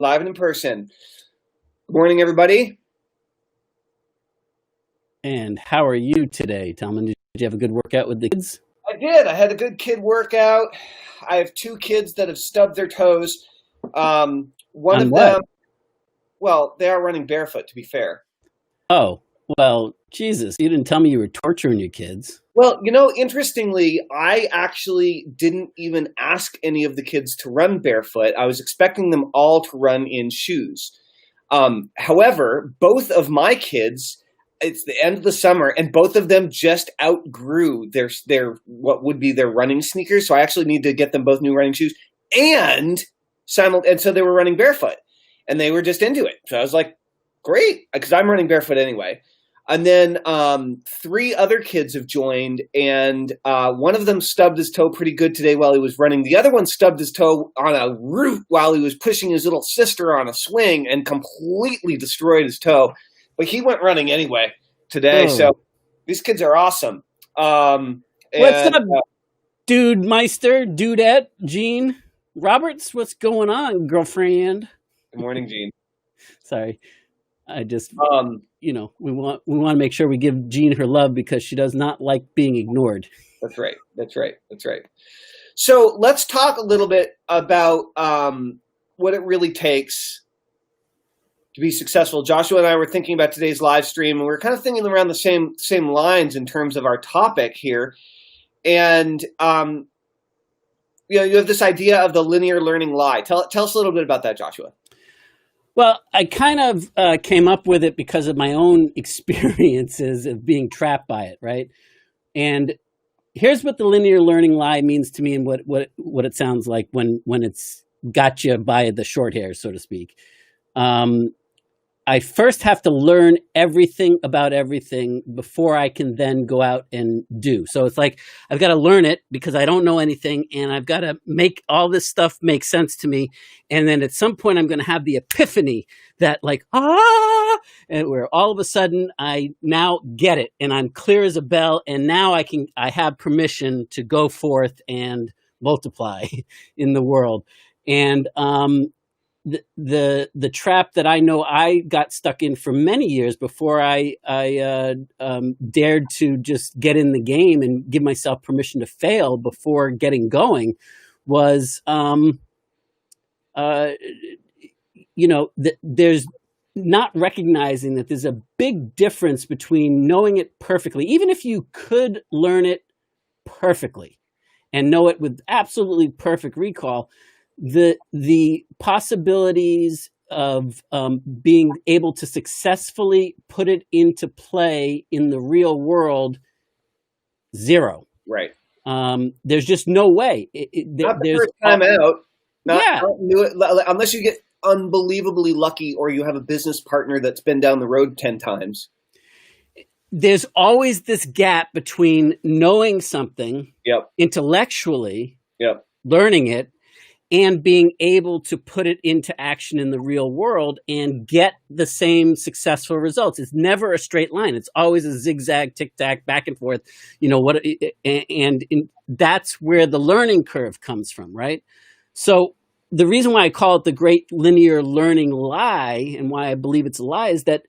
Live and in person. Good morning, everybody. And how are you today, Talman? Did you have a good workout with the kids? I did. I had a good kid workout. I have 2 kids that have stubbed their toes. One On of what? them, well, they are running barefoot, to be fair. Oh, well, Jesus, you didn't tell me you were torturing your kids. Well, interestingly, I actually didn't even ask any of the kids to run barefoot. I was expecting them all to run in shoes. However, both of my kids, it's the end of the summer, and both of them just outgrew their what would be their running sneakers. So I actually need to get them both new running shoes, and so they were running barefoot, and they were just into it. So I was like, great, because I'm running barefoot anyway. And then 3 other kids have joined, and one of them stubbed his toe pretty good today while he was running. The other one stubbed his toe on a root while he was pushing his little sister on a swing and completely destroyed his toe. But he went running anyway today. Oh. So these kids are awesome. What's up, Dude Meister, Dudette, Jean Roberts? What's going on, girlfriend? Good morning, Jean. Sorry. I just, we want to make sure we give Jean her love because she does not like being ignored. That's right. So let's talk a little bit about what it really takes to be successful. Joshua and I were thinking about today's live stream, and we're kind of thinking around the same lines in terms of our topic here. And you have this idea of the linear learning lie. Tell us a little bit about that, Joshua. Well, I kind of came up with it because of my own experiences of being trapped by it, right? And here's what the linear learning lie means to me, and what it sounds like when it's got you by the short hairs, so to speak. I first have to learn everything about everything before I can then go out and do. So it's like I've got to learn it because I don't know anything, and I've got to make all this stuff make sense to me. And then at some point I'm going to have the epiphany that and where all of a sudden I now get it and I'm clear as a bell, and now I have permission to go forth and multiply in the world. And the trap that I know I got stuck in for many years before I dared to just get in the game and give myself permission to fail before getting going was, there's not recognizing that there's a big difference between knowing it perfectly, even if you could learn it perfectly and know it with absolutely perfect recall. The possibilities of being able to successfully put it into play in the real world, 0. Right. There's just no way. Not the first time out. Not new, unless you get unbelievably lucky or you have a business partner that's been down the road 10 times. There's always this gap between knowing something intellectually, learning it, and being able to put it into action in the real world and get the same successful results. It's never a straight line. It's always a zigzag, tic-tac, back and forth. That's where the learning curve comes from, right? So the reason why I call it the great linear learning lie, and why I believe it's a lie, is that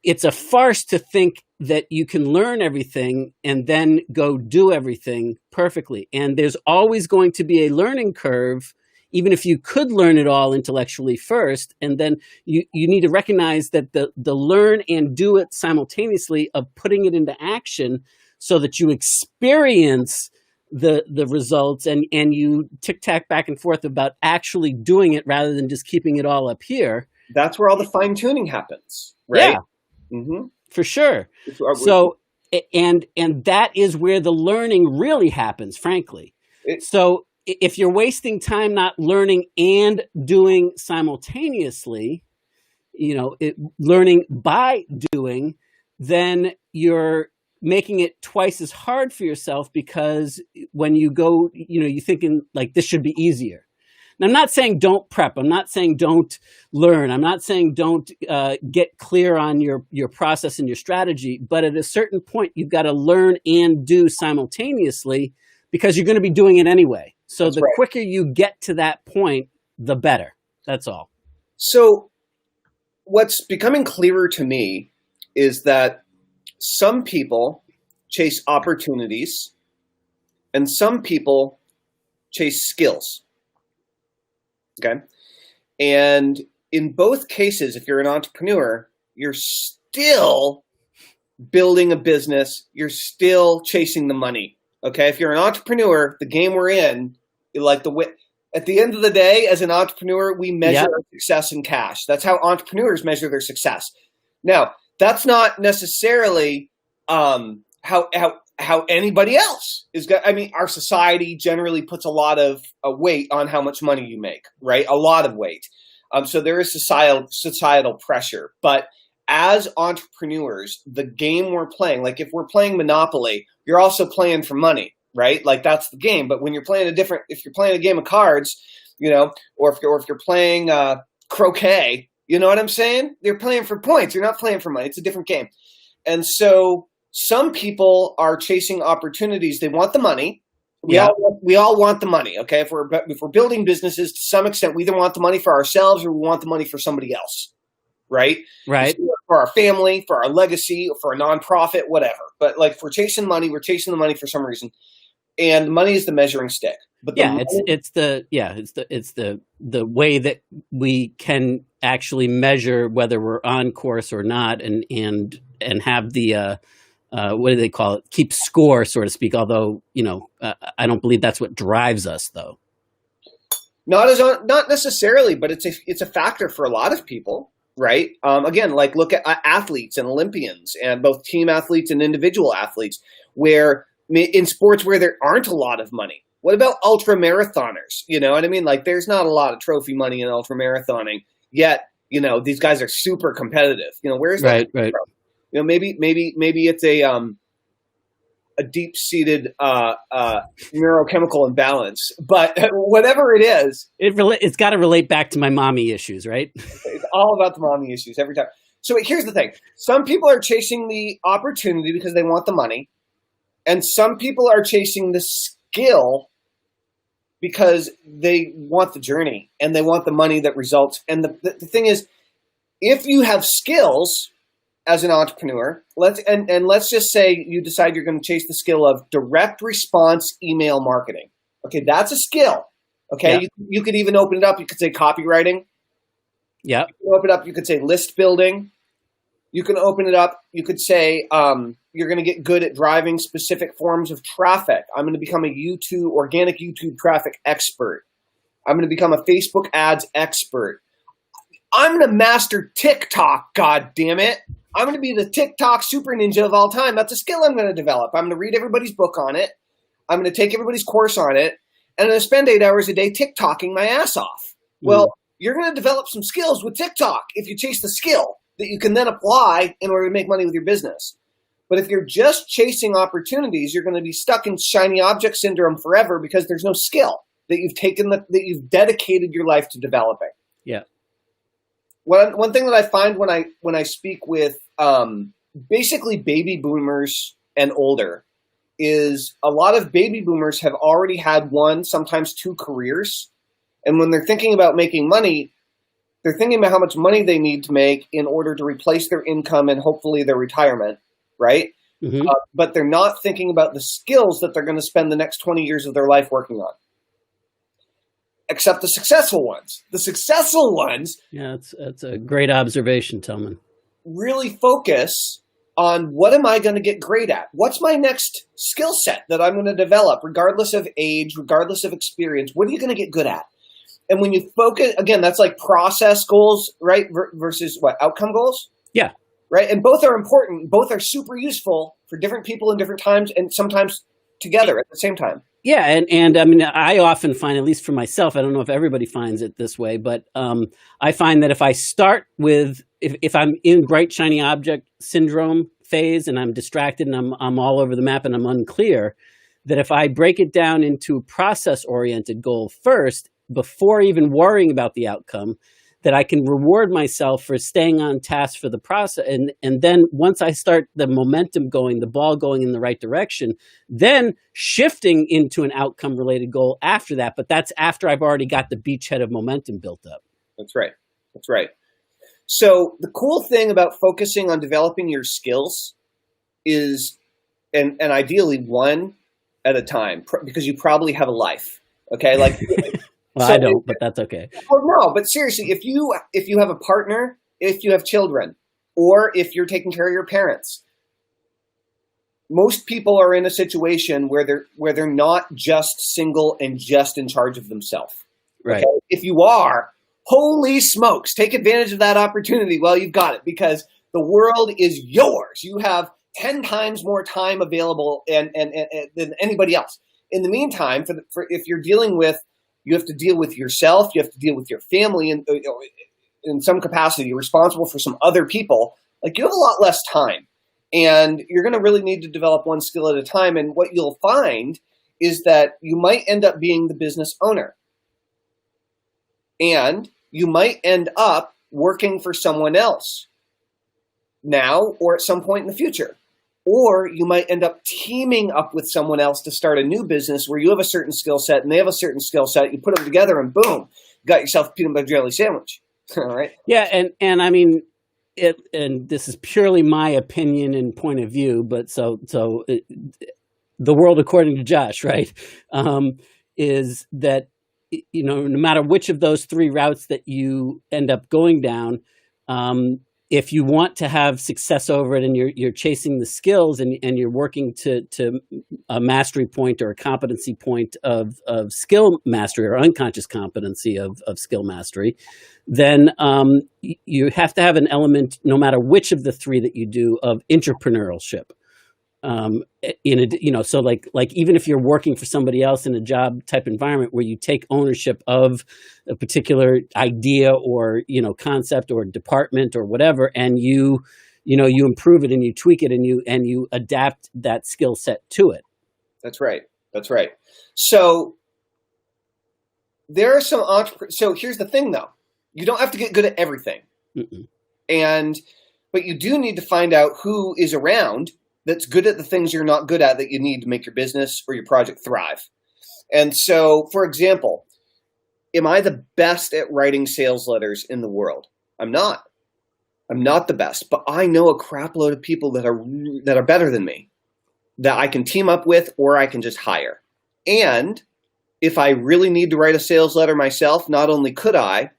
it's a farce to think that you can learn everything and then go do everything perfectly. And there's always going to be a learning curve, even if you could learn it all intellectually first. And then you need to recognize that the learn and do it simultaneously of putting it into action so that you experience the results and you tic-tac back and forth about actually doing it rather than just keeping it all up here. That's where all the fine-tuning happens, right? Yeah. Mm-hmm. For sure. So, and that is where the learning really happens, frankly. So if you're wasting time not learning and doing simultaneously, learning by doing, then you're making it twice as hard for yourself, because when you go, you're thinking like this should be easier. Now, I'm not saying don't prep. I'm not saying don't learn. I'm not saying don't get clear on your process and your strategy. But at a certain point, you've got to learn and do simultaneously, because you're going to be doing it anyway. So the quicker you get to that point, the better. That's all. So what's becoming clearer to me is that some people chase opportunities and some people chase skills. Okay. And in both cases, if you're an entrepreneur, you're still building a business. You're still chasing the money. Okay. If you're an entrepreneur, the game we're in, at the end of the day, as an entrepreneur, we measure our success in cash. That's how entrepreneurs measure their success. Now, that's not necessarily how anybody else is. I mean, our society generally puts a lot of weight on how much money you make, right? A lot of weight. So there is societal pressure. But as entrepreneurs, the game we're playing, like if we're playing Monopoly, you're also playing for money, right? Like that's the game. But when you're playing if you're playing a game of cards, or if you're playing croquet, you know what I'm saying? You're playing for points. You're not playing for money. It's a different game. And so some people are chasing opportunities. They want the money. We all want the money. Okay. If we're building businesses to some extent, we either want the money for ourselves or we want the money for somebody else. Right. Right. For our family, for our legacy, for a nonprofit, whatever. But like if we're chasing money, we're chasing the money for some reason. And money is the measuring stick. But it's the way that we can actually measure whether we're on course or not, and have the what do they call it? Keep score, so to speak. Although I don't believe that's what drives us, though. Not necessarily, but it's a factor for a lot of people, right? Again, like look at athletes and Olympians, and both team athletes and individual athletes, where in sports where there aren't a lot of money. What about ultra marathoners? You know what I mean? Like there's not a lot of trophy money in ultra marathoning, yet these guys are super competitive. Where's that right. from? Maybe it's a deep-seated neurochemical imbalance, but whatever it is, it's got to relate back to my mommy issues, right? It's all about the mommy issues every time. So here's the thing: some people are chasing the opportunity because they want the money, and some people are chasing the skill because they want the journey and they want the money that results. And the thing is, if you have skills as an entrepreneur, let's just say you decide you're going to chase the skill of direct response email marketing. Okay, that's a skill. Okay, yeah. You could even open it up. You could say copywriting. Yeah. You can open it up. You could say list building. You can open it up. You could say you're going to get good at driving specific forms of traffic. I'm going to become a organic YouTube traffic expert. I'm going to become a Facebook ads expert. I'm going to master TikTok, God damn it. I'm going to be the TikTok super ninja of all time. That's a skill I'm going to develop. I'm going to read everybody's book on it. I'm going to take everybody's course on it. And I'm going to spend 8 hours a day TikToking my ass off. Well, you're going to develop some skills with TikTok if you chase the skill that you can then apply in order to make money with your business. But if you're just chasing opportunities, you're going to be stuck in shiny object syndrome forever because there's no skill that you've dedicated your life to developing. Yeah. One thing that I find when I speak with basically baby boomers and older is a lot of baby boomers have already had one, sometimes two careers. And when they're thinking about making money, they're thinking about how much money they need to make in order to replace their income and hopefully their retirement, right? Mm-hmm. But they're not thinking about the skills that they're going to spend the next 20 years of their life working on. Except the successful ones. The successful ones. Yeah, that's a great observation, Tillman. Really focus on what am I going to get great at? What's my next skill set that I'm going to develop, regardless of age, regardless of experience? What are you going to get good at? And when you focus, again, that's like process goals, right? Versus what? Outcome goals? Yeah. Right? And both are important. Both are super useful for different people in different times and sometimes together at the same time. Yeah. And I mean, I often find, at least for myself, I don't know if everybody finds it this way, but I find that if I start with, if I'm in bright, shiny object syndrome phase and I'm distracted and I'm all over the map and I'm unclear, that if I break it down into a process-oriented goal first, before even worrying about the outcome, that I can reward myself for staying on task for the process. And then once I start the momentum going, the ball going in the right direction, then shifting into an outcome related goal after that. But that's after I've already got the beachhead of momentum built up. That's right. That's right. So the cool thing about focusing on developing your skills is, and ideally one at a time, because you probably have a life. Okay, like Well, so. I don't, but that's okay. Well, no, but seriously, if you have a partner, if you have children, or if you're taking care of your parents, most people are in a situation where they're not just single and just in charge of themselves. Right. Okay? If you are, holy smokes, take advantage of that opportunity while you've got it, because the world is yours. You have 10 times more time available and than anybody else. In the meantime, for if you're dealing with, you have to deal with yourself, you have to deal with your family, and in some capacity, you're responsible for some other people. Like, you have a lot less time, and you're going to really need to develop one skill at a time. And what you'll find is that you might end up being the business owner, and you might end up working for someone else now or at some point in the future. Or you might end up teaming up with someone else to start a new business where you have a certain skill set and they have a certain skill set. You put them together and boom, you got yourself a peanut butter jelly sandwich. All right. Yeah, and I mean, and this is purely my opinion and point of view, but the world according to Josh, right, is that, no matter which of those three routes that you end up going down, if you want to have success over it and you're chasing the skills and you're working to a mastery point or a competency point of skill mastery or unconscious competency of skill mastery, then you have to have an element, no matter which of the three that you do, of entrepreneurship. So like even if you're working for somebody else in a job type environment where you take ownership of a particular idea or concept or department or whatever, and you improve it and you tweak it and you adapt that skill set to it. That's right. That's right. So there are some so here's the thing, though. You don't have to get good at everything. But you do need to find out who is around that's good at the things you're not good at that you need to make your business or your project thrive. And so, for example, am I the best at writing sales letters in the world? I'm not. I'm not the best, but I know a crap load of people that are better than me that I can team up with or I can just hire. And if I really need to write a sales letter myself, not only could I,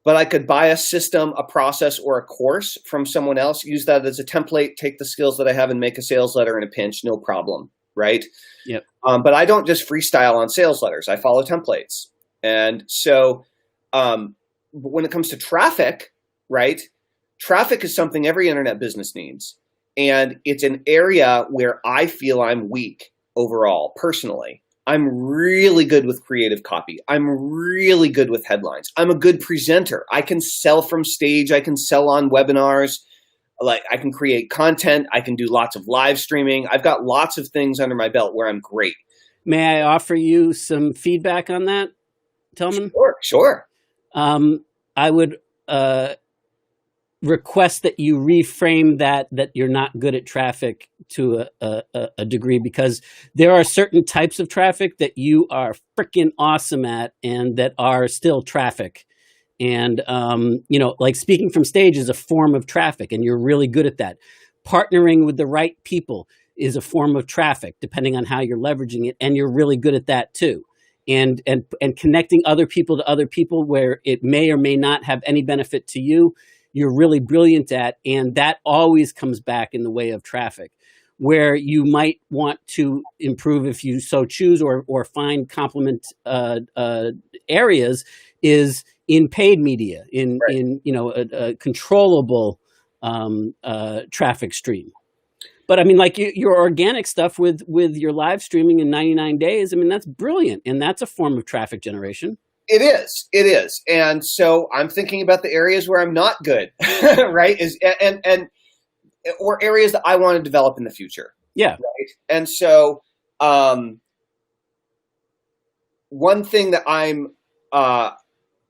but I could buy a system, a process, or a course from someone else, use that as a template, take the skills that I have and make a sales letter in a pinch, no problem, right? Yep. But I don't just freestyle on sales letters. I follow templates. And so when it comes to traffic, right, traffic is something every internet business needs. And it's an area where I feel I'm weak overall, personally. I'm really good with creative copy. I'm really good with headlines. I'm a good presenter. I can sell from stage. I can sell on webinars. Like, I can create content. I can do lots of live streaming. I've got lots of things under my belt where I'm great. May I offer you some feedback on that, Tillman? Sure. I would request that you reframe that you're not good at traffic to a degree, because there are certain types of traffic that you are freaking awesome at and that are still traffic. And, like speaking from stage is a form of traffic and you're really good at that. Partnering with the right people is a form of traffic, depending on how you're leveraging it. And you're really good at that too. And connecting other people to other people where it may or may not have any benefit to you, you're really brilliant at, and that always comes back in the way of traffic. Where you might want to improve, if you so choose, or find complement areas, is in paid media, in a controllable traffic stream. But I mean, like your organic stuff with your live streaming in 99 days, I mean, that's brilliant, and that's a form of traffic generation. It is. And so I'm thinking about the areas where I'm not good, right? Or areas that I want to develop in the future. Yeah. Right? And so one thing that I'm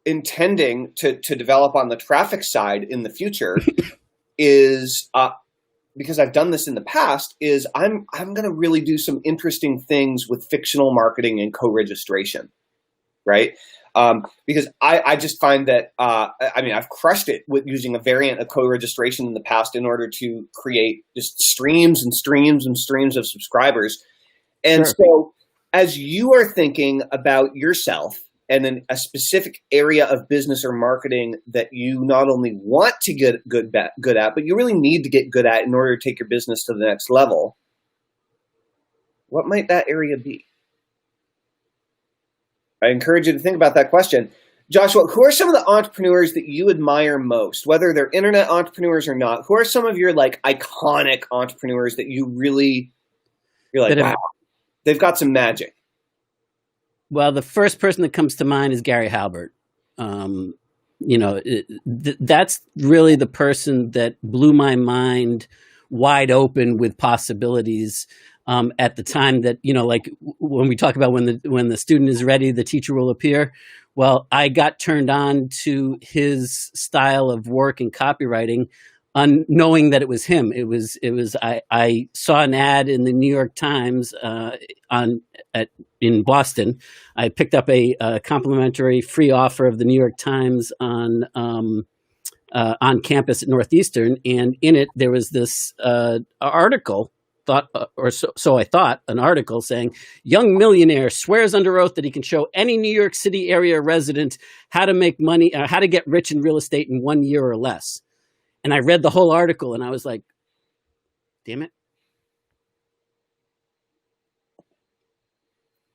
intending to develop on the traffic side in the future is, because I've done this in the past, is I'm going to really do some interesting things with fictional marketing and co-registration. Right. Because I just find that, I mean, I've crushed it with using a variant of co-registration in the past in order to create just streams and streams and streams of subscribers. And Sure. so as you are thinking about yourself and in a specific area of business or marketing that you not only want to get good at, but you really need to get good at in order to take your business to the next level, what might that area be? I encourage you to think about that question. Joshua, who are some of the entrepreneurs that you admire most, whether they're internet entrepreneurs or not? Who are some of your like iconic entrepreneurs that you really, you're like, wow, they've got some magic? Well, the first person that comes to mind is Gary Halbert. You know, that's really the person that blew my mind wide open with possibilities at the time that, you know, like when we talk about when the student is ready, the teacher will appear. Well, I got turned on to his style of work and copywriting, knowing that it was him. I saw an ad in the New York Times in Boston. I picked up a complimentary free offer of the New York Times on campus at Northeastern, and in it there was this article. I thought, an article saying, young millionaire swears under oath that he can show any New York City area resident how to make money, how to get rich in real estate in 1 year or less. And I read the whole article and I was like, damn it.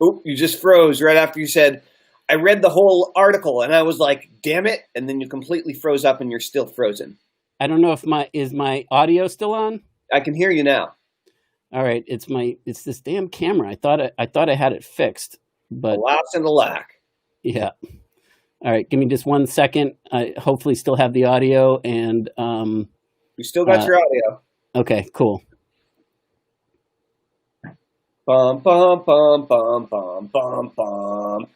Oh, you just froze right after you said, I read the whole article and I was like, damn it. And then you completely froze up and you're still frozen. I don't know if is my audio still on? I can hear you now. All right. It's this damn camera. I thought I had it fixed, but alas and alack. Yeah. All right. Give me just 1 second. I hopefully still have the audio and, you still got your audio. Okay, cool. Bum, bum, bum, bum, bum, bum, bum.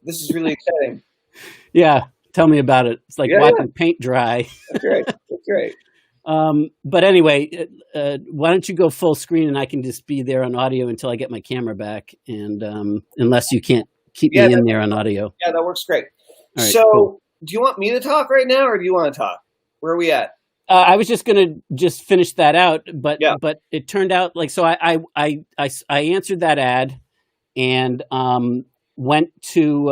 This is really exciting. Yeah, tell me about it. It's like watching paint dry. That's right. That's right. But anyway, why don't you go full screen and I can just be there on audio until I get my camera back, and unless you can't keep me in there on audio. Yeah, that works great. All right, so, cool. Do you want me to talk right now, or do you want to talk? Where are we at? I was just going to finish that out, but it turned out like, so I answered that ad and went to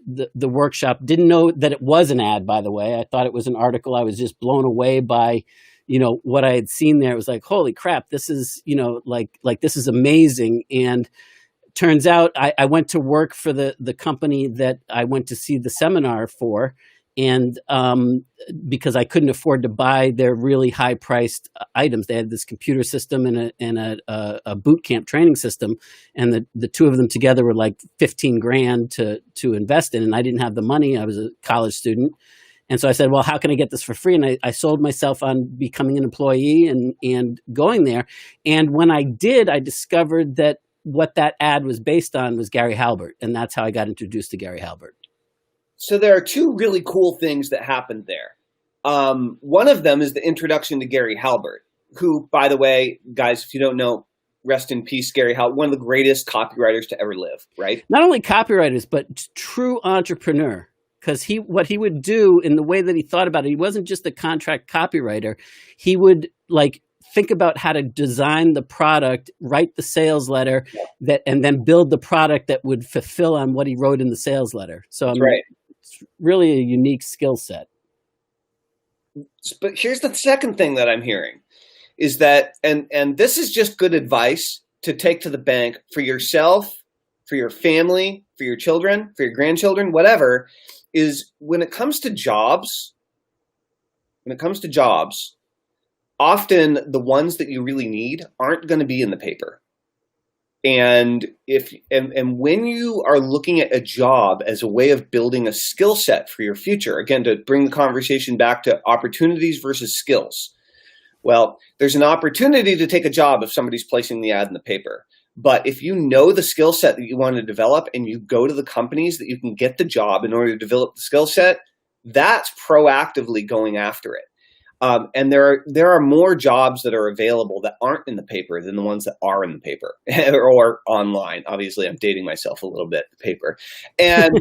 the workshop. Didn't know that it was an ad, by the way. I thought it was an article. I was just blown away by, you know, what I had seen there. It was like, holy crap, this is, you know, like this is amazing. And turns out I went to work for the company that I went to see the seminar for. And because I couldn't afford to buy their really high priced items, they had this computer system and a boot camp training system, and the two of them together were like $15,000 to invest in, and I didn't have the money. I was a college student, and so I said, "Well, how can I get this for free?" And I sold myself on becoming an employee and going there. And when I did, I discovered that what that ad was based on was Gary Halbert, and that's how I got introduced to Gary Halbert. So there are two really cool things that happened there. One of them is the introduction to Gary Halbert, who, by the way, guys, if you don't know, rest in peace, Gary Halbert, one of the greatest copywriters to ever live, right? Not only copywriters, but true entrepreneur. Because what he would do in the way that he thought about it, he wasn't just a contract copywriter. He would like think about how to design the product, write the sales letter, and then build the product that would fulfill on what he wrote in the sales letter. So That's right. It's really a unique skill set. But here's the second thing that I'm hearing is that, and this is just good advice to take to the bank for yourself, for your family, for your children, for your grandchildren, whatever, is when it comes to jobs, often the ones that you really need aren't going to be in the paper. And when you are looking at a job as a way of building a skill set for your future, again, to bring the conversation back to opportunities versus skills. Well, there's an opportunity to take a job if somebody's placing the ad in the paper. But if you know the skill set that you want to develop and you go to the companies that you can get the job in order to develop the skill set, that's proactively going after it. And there are more jobs that are available that aren't in the paper than the ones that are in the paper or online. Obviously, I'm dating myself a little bit, the paper. And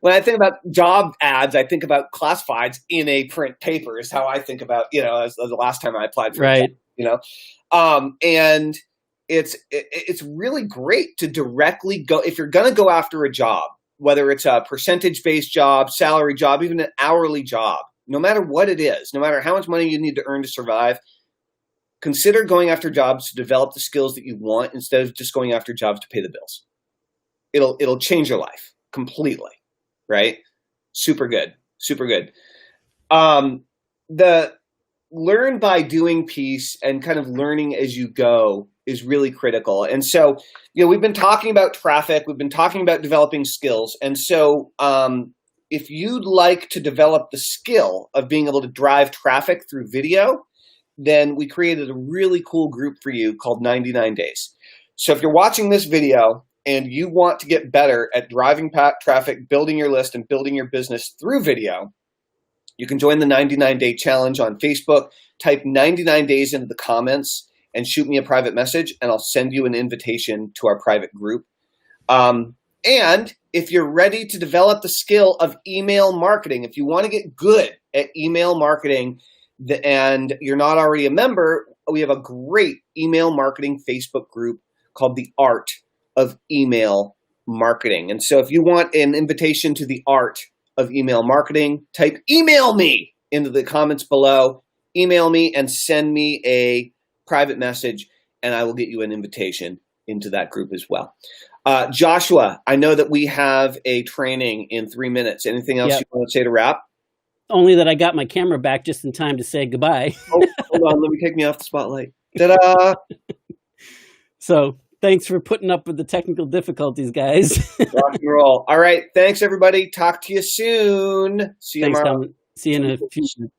when I think about job ads, I think about classifieds in a print paper is how I think about, as the last time I applied for a job, and it's really great to directly go, if you're going to go after a job, whether it's a percentage-based job, salary job, even an hourly job, no matter what it is, no matter how much money you need to earn to survive, consider going after jobs to develop the skills that you want instead of just going after jobs to pay the bills. It'll change your life completely, right? Super good. Super good. The learn by doing piece and kind of learning as you go is really critical. And so, we've been talking about traffic, we've been talking about developing skills. And so, if you'd like to develop the skill of being able to drive traffic through video, then we created a really cool group for you called 99 Days. So if you're watching this video and you want to get better at driving traffic, building your list, and building your business through video, you can join the 99-day challenge on Facebook. Type 99 days into the comments and shoot me a private message, and I'll send you an invitation to our private group. And if you're ready to develop the skill of email marketing, if you want to get good at email marketing and you're not already a member, we have a great email marketing Facebook group called The Art of Email Marketing. And so if you want an invitation to the art of email marketing, type email me into the comments below. Email me and send me a private message, and I will get you an invitation into that group as well. Joshua, I know that we have a training in 3 minutes. Anything else you want to say to wrap? Only that I got my camera back just in time to say goodbye. Hold on, let me take me off the spotlight. Ta-da! So thanks for putting up with the technical difficulties, guys. Rock and roll. All right, thanks everybody. Talk to you soon. See you tomorrow. See you in a few minutes.